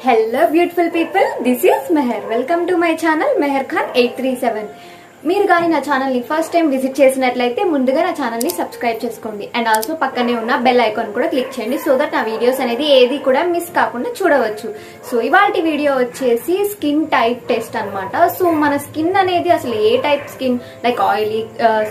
Hello beautiful people, this is Meher. Welcome to my channel Meher Khan 837. మీరు గాని నా channel ని first time visit చేసినట్లయితే ముందుగా నా ఛానల్ ని సబ్స్క్రైబ్ చేసుకోండి అండ్ ఆల్సో పక్కనే ఉన్న బెల్ ఐకాన్ కూడా క్లిక్ చేయండి సో దట్ నా వీడియోస్ అనేది ఏది కూడా మిస్ కాకుండా చూడవచ్చు. సో ఇవాల్టి వీడియో వచ్చేసి స్కిన్ టైప్ టెస్ట్ అన్నమాట. సో మన స్కిన్ అనేది అసలు ఏ type skin, like oily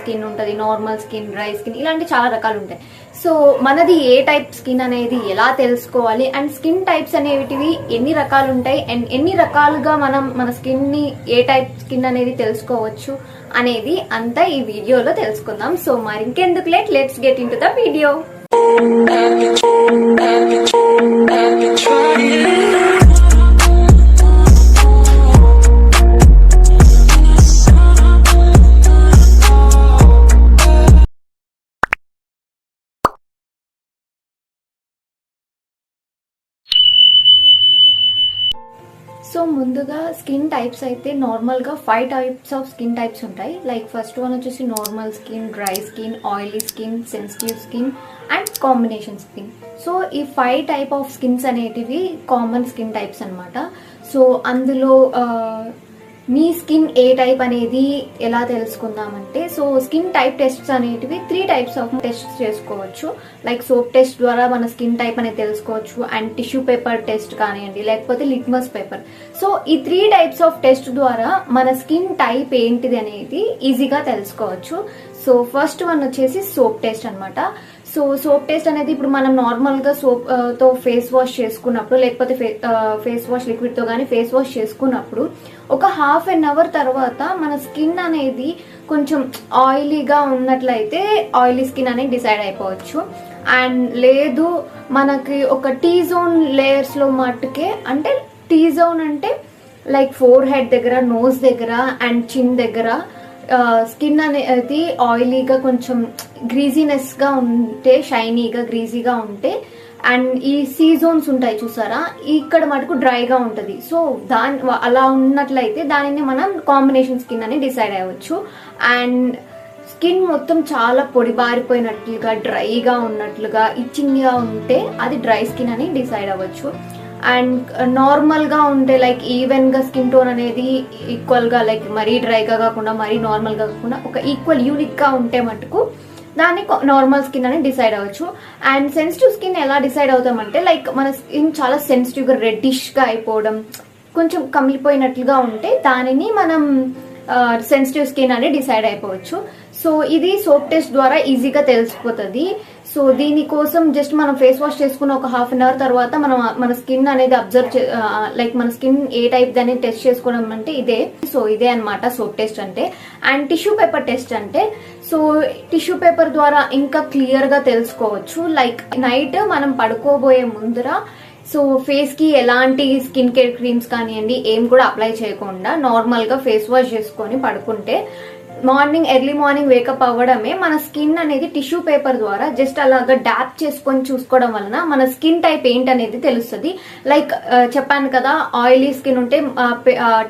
skin ఉంటది, నార్మల్ స్కిన్, డ్రై స్కిన్, ఇలాంటి చాలా రకాలు ఉంటాయి. సో మనది ఏ టైప్ స్కిన్ అనేది ఎలా తెలుసుకోవాలి అండ్ స్కిన్ టైప్స్ అనేటివి ఎన్ని రకాలు ఉంటాయి అండ్ ఎన్ని రకాలుగా మనం మన స్కిన్ ని ఏ టైప్ స్కిన్ అనేది తెలుసుకోవచ్చు అనేది అంతా ఈ వీడియోలో తెలుసుకుందాం. సో మరి ఇంకెందుకు late, let's get in to the video. So ముందుగా స్కిన్ టైప్స్ అయితే నార్మల్గా 5 టైప్స్ ఆఫ్ స్కిన్ టైప్స్ ఉంటాయి. లైక్ ఫస్ట్ వన్ వచ్చేసి normal skin, dry skin, oily skin, sensitive skin and combination skin. So ఈ 5 టైప్ ఆఫ్ స్కిన్స్ అనేటివి common skin types అనమాట. So అందులో మీ skin ఏ type అనేది ఎలా తెలుసుకుందామంటే, సో స్కిన్ టైప్ టెస్ట్స్ అనేటివి 3 types of test చేసుకోవచ్చు. Like soap test ద్వారా మన స్కిన్ టైప్ అనేది తెలుసుకోవచ్చు అండ్ టిష్యూ పేపర్ టెస్ట్ కానివ్వండి, లేకపోతే లిట్మస్ పేపర్. సో ఈ 3 టైప్స్ ఆఫ్ టెస్ట్ ద్వారా మన స్కిన్ టైప్ ఏంటిది అనేది ఈజీగా తెలుసుకోవచ్చు. సో ఫస్ట్ వన్ వచ్చేసి సోప్ టెస్ట్ అనమాట. సో సోప్ టెస్ట్ అనేది ఇప్పుడు మనం నార్మల్ గా సోప్ తో ఫేస్ వాష్ చేసుకున్నప్పుడు, లేకపోతే ఫేస్ వాష్ లిక్విడ్ తో గానీ ఫేస్ వాష్ చేసుకున్నప్పుడు ఒక హాఫ్ అన్ అవర్ తర్వాత మన స్కిన్ అనేది కొంచెం ఆయిలీగా ఉన్నట్లయితే ఆయిలీ స్కిన్ అనేది డిసైడ్ అయిపోవచ్చు. అండ్ లేదు మనకి ఒక టీ జోన్ లేయర్స్ లో మట్టుకే, అంటే టీ జోన్ అంటే లైక్ ఫోర్ హెడ్ దగ్గర, నోస్ దగ్గర అండ్ చిన్ దగ్గర స్కిన్ అనేది ఆయిలీగా కొంచెం గ్రీజీనెస్ గా ఉంటే, షైనీగా గ్రీజీగా ఉంటే అండ్ ఈ సీ జోన్స్ ఉంటాయి చూసారా, ఇక్కడ మటుకు డ్రైగా ఉంటది. సో అలా ఉన్నట్లయితే దానిని మనం కాంబినేషన్ స్కిన్ అని డిసైడ్ అవ్వచ్చు. అండ్ స్కిన్ మొత్తం చాలా పొడిబారిపోయినట్లుగా, డ్రైగా ఉన్నట్లుగా, ఇచ్చింగ్ గా ఉంటే అది డ్రై స్కిన్ అని డిసైడ్ అవ్వచ్చు. అండ్ నార్మల్ గా ఉంటే లైక్ ఈవెన్ గా స్కిన్ టోన్ అనేది ఈక్వల్ గా, లైక్ మరీ డ్రైగా కాకుండా మరీ నార్మల్ గా కాకుండా ఒక ఈక్వల్ యూనిక్ గా ఉంటే మటుకు దాన్ని నార్మల్ స్కిన్ అని డిసైడ్ అవ్వచ్చు. అండ్ సెన్సిటివ్ స్కిన్ ఎలా డిసైడ్ అవుతామంటే, లైక్ మన స్కిన్ చాలా సెన్సిటివ్ గా రెడ్డిష్ గా అయిపోవడం, కొంచెం కమిలిపోయినట్లుగా ఉంటే దానిని మనం సెన్సిటివ్ స్కిన్ అని డిసైడ్ అయిపోవచ్చు. సో ఇది సోప్ టెస్ట్ ద్వారా ఈజీగా తెలిసిపోతుంది. సో దీనికోసం జస్ట్ మనం ఫేస్ వాష్ చేసుకున్న ఒక హాఫ్ అన్ అవర్ తర్వాత మనం మన స్కిన్ అనేది అబ్జర్వ్ లైక్ మన స్కిన్ ఏ టైప్ అనేది టెస్ట్ చేసుకోవడం అంటే ఇదే. సో ఇదే అనమాట సోప్ టెస్ట్ అంటే. అండ్ టిష్యూ పేపర్ టెస్ట్ అంటే, సో టిష్యూ పేపర్ ద్వారా ఇంకా క్లియర్ గా తెలుసుకోవచ్చు. లైక్ నైట్ మనం పడుకోబోయే ముందర సో ఫేస్ కి ఎలాంటి స్కిన్ కేర్ క్రీమ్స్ కానివ్వండి ఏం కూడా అప్లై చేయకుండా నార్మల్ గా ఫేస్ వాష్ చేసుకొని పడుకుంటే మార్నింగ్ ఎర్లీ మార్నింగ్ వేకప్ అవ్వడమే మన స్కిన్ అనేది టిష్యూ పేపర్ ద్వారా జస్ట్ అలాగా డాప్ చేసుకొని చూసుకోవడం వలన మన స్కిన్ టైప్ ఏంటనేది తెలుస్తుంది. లైక్ చెప్పాను కదా, ఆయిలీ స్కిన్ ఉంటే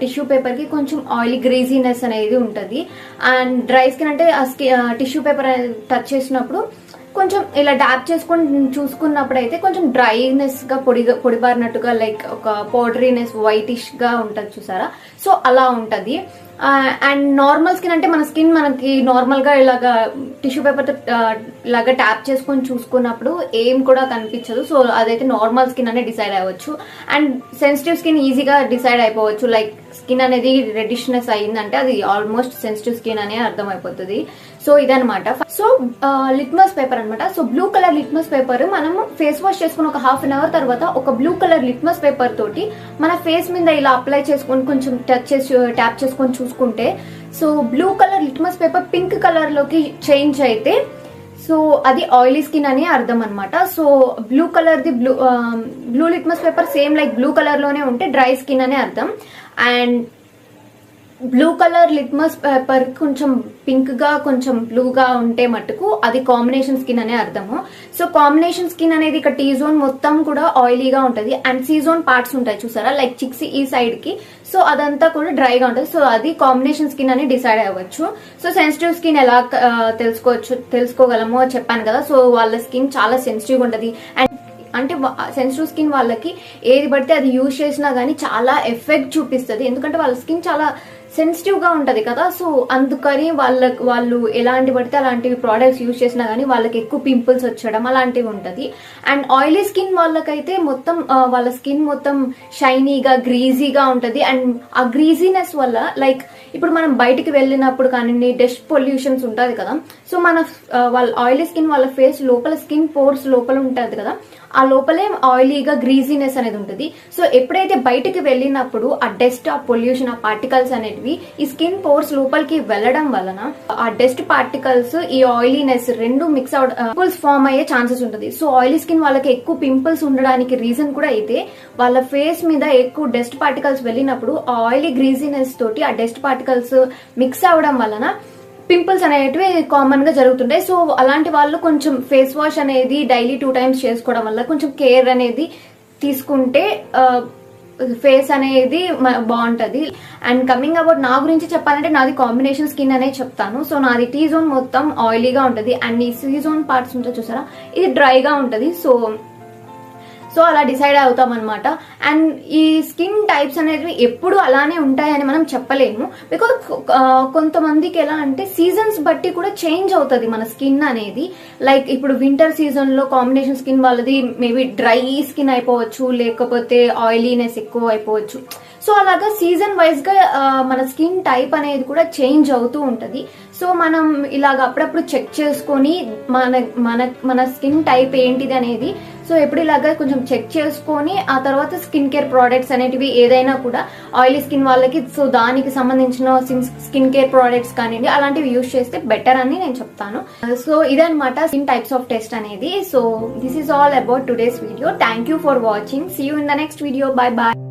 టిష్యూ పేపర్ కి కొంచెం ఆయిలీ గ్రీజీనెస్ అనేది ఉంటది. అండ్ డ్రై స్కిన్ అంటే టిష్యూ పేపర్ టచ్ చేసినప్పుడు కొంచెం ఇలా డాప్ చేసుకొని చూసుకున్నప్పుడు అయితే కొంచెం డ్రైనెస్ గా పొడిబారినట్టుగా, లైక్ ఒక పౌడరీనెస్ వైటిష్ గా ఉంటది చూసారా, సో అలా ఉంటది. అండ్ నార్మల్ స్కిన్ అంటే మన స్కిన్ మనకి నార్మల్ గా ఇలాగా టిష్యూ పేపర్ ఇలాగా ట్యాప్ చేసుకొని చూసుకున్నప్పుడు ఏం కూడా కనిపించదు. సో అదైతే నార్మల్ స్కిన్ అనే డిసైడ్ అవ్వచ్చు. అండ్ సెన్సిటివ్ స్కిన్ ఈజీగా డిసైడ్ అయిపోవచ్చు. లైక్ స్కిన్ అనేది రెడిష్నెస్ అయిందంటే అది ఆల్మోస్ట్ సెన్సిటివ్ స్కిన్ అనే అర్థం అయిపోతుంది. సో ఇదనమాట. సో లిట్మస్ పేపర్ అనమాట. So blue colour litmus paper మనం ఫేస్ వాష్ చేసుకుని ఒక హాఫ్ అన్ అవర్ తర్వాత ఒక బ్లూ కలర్ లిట్మస్ పేపర్ తోటి మన ఫేస్ మీద ఇలా అప్లై చేసుకొని కొంచెం టచ్ చేసి ట్యాప్ చేసుకొని చూసుకుంటే, so blue colour litmus paper pink colour లోకి చేంజ్ అయితే సో అది ఆయిలీ స్కిన్ అని అర్థం అనమాట. So blue colour the blue litmus paper same like blue colour లోనే ఉంటే డ్రై స్కిన్ అని అర్థం. And blue colour litmus paper కొంచెం పింక్ గా కొంచెం బ్లూగా ఉంటే మటుకు అది కాంబినేషన్ స్కిన్ అనే అర్థము. సో కాంబినేషన్ స్కిన్ అనేది ఇక్కడ టీ జోన్ మొత్తం కూడా ఆయిలీగా ఉంటది అండ్ సి జోన్ పార్ట్స్ ఉంటాయి చూసారా, లైక్ చిక్స్ ఈ సైడ్ కి, సో అదంతా కూడా డ్రైగా ఉంటుంది. సో అది కాంబినేషన్ స్కిన్ అని డిసైడ్ అవ్వచ్చు. సో సెన్సిటివ్ స్కిన్ ఎలా తెలుసుకోగలమో చెప్పాను కదా. సో వాళ్ళ స్కిన్ చాలా సెన్సిటివ్ ఉంటది అండ్ అంటే సెన్సిటివ్ స్కిన్ వాళ్ళకి ఏది పడితే అది యూజ్ చేసినా గానీ చాలా ఎఫెక్ట్ చూపిస్తుంది, ఎందుకంటే వాళ్ళ స్కిన్ చాలా సెన్సిటివ్ గా ఉంటది కదా. సో అందుకని వాళ్ళు ఎలాంటి పడితే అలాంటివి ప్రోడక్ట్స్ యూజ్ చేసినా గానీ వాళ్ళకి ఎక్కువ పింపుల్స్ వచ్చడం అలాంటివి ఉంటది. అండ్ ఆయిలీ స్కిన్ వాళ్ళకైతే మొత్తం వాళ్ళ స్కిన్ మొత్తం షైనీగా గ్రీజీగా ఉంటది. అండ్ ఆ గ్రీజీనెస్ వల్ల లైక్ ఇప్పుడు మనం బయటికి వెళ్ళినప్పుడు కానీ డస్ట్ పొల్యూషన్స్ ఉంటది కదా, సో మన వాళ్ళ ఆయిలీ స్కిన్ వాళ్ళ ఫేస్ లోపల స్కిన్ పోర్స్ లోపల ఉంటది కదా, ఆ లోపలే ఆయిలీగా గ్రీజీనెస్ అనేది ఉంటుంది. సో ఎప్పుడైతే బయటకు వెళ్ళినప్పుడు ఆ డస్ట్, ఆ పొల్యూషన్, ఆ పార్టికల్స్ అనేటివి ఈ స్కిన్ పోర్స్ లోపలికి వెళ్ళడం వలన ఆ డస్ట్ పార్టికల్స్ ఈ ఆయిలీనెస్ రెండు మిక్స్ అవుట్ పింపుల్స్ ఫామ్ అయ్యే ఛాన్సెస్ ఉంటుంది. సో ఆయిలీ స్కిన్ వాళ్ళకి ఎక్కువ పింపుల్స్ ఉండడానికి రీజన్ కూడా అయితే వాళ్ళ ఫేస్ మీద ఎక్కువ డస్ట్ పార్టికల్స్ వెళ్ళినప్పుడు ఆ ఆయిలీ గ్రీజీనెస్ తోటి ఆ డస్ట్ పార్టికల్స్ మిక్స్ అవడం వలన పింపుల్స్ అనేటివి కామన్ గా జరుగుతుంటాయి. సో అలాంటి వాళ్ళు కొంచెం ఫేస్ వాష్ అనేది డైలీ 2 times చేసుకోవడం వల్ల కొంచెం కేర్ అనేది తీసుకుంటే ఫేస్ అనేది బాగుంటది. అండ్ కమింగ్ అబౌట్ నా గురించి చెప్పాలంటే నాది కాంబినేషన్ స్కిన్ అనే చెప్తాను. సో నాది టీ జోన్ మొత్తం ఆయిలీగా ఉంటది అండ్ ఈ సి జోన్ పార్ట్స్ ఉంటే చూసారా ఇది డ్రైగా ఉంటది. సో అలా డిసైడ్ అవుతాం అనమాట. అండ్ ఈ స్కిన్ టైప్స్ అనేవి ఎప్పుడు అలానే ఉంటాయని మనం చెప్పలేము, బికాజ్ కొంతమందికి ఎలా అంటే సీజన్స్ బట్టి కూడా చేంజ్ అవుతుంది మన స్కిన్ అనేది. లైక్ ఇప్పుడు వింటర్ సీజన్ లో కాంబినేషన్ స్కిన్ వాళ్ళది మేబీ డ్రై స్కిన్ అయిపోవచ్చు, లేకపోతే ఆయిలీనెస్ ఎక్కువ అయిపోవచ్చు. సో అలాగా సీజన్ వైజ్ గా మన స్కిన్ టైప్ అనేది కూడా చేంజ్ అవుతూ ఉంటది. సో మనం ఇలాగ అప్పుడప్పుడు చెక్ చేసుకొని మన స్కిన్ టైప్ ఏంటిది అనేది సో ఎప్పుడు ఇలాగా కొంచెం చెక్ చేసుకొని ఆ తర్వాత స్కిన్ కేర్ ప్రోడక్ట్స్ అనేటివి ఏదైనా కూడా ఆయిలీ స్కిన్ వాళ్ళకి సో దానికి సంబంధించిన స్కిన్ కేర్ ప్రోడక్ట్స్ కానివ్వండి అలాంటివి యూజ్ చేస్తే బెటర్ అని నేను చెప్తాను. సో ఇదన్నమాట స్కిన్ టైప్స్ ఆఫ్ టెస్ట్ అనేది. So this is all about today's video. Thank you for watching. See you in the next video. Bye bye.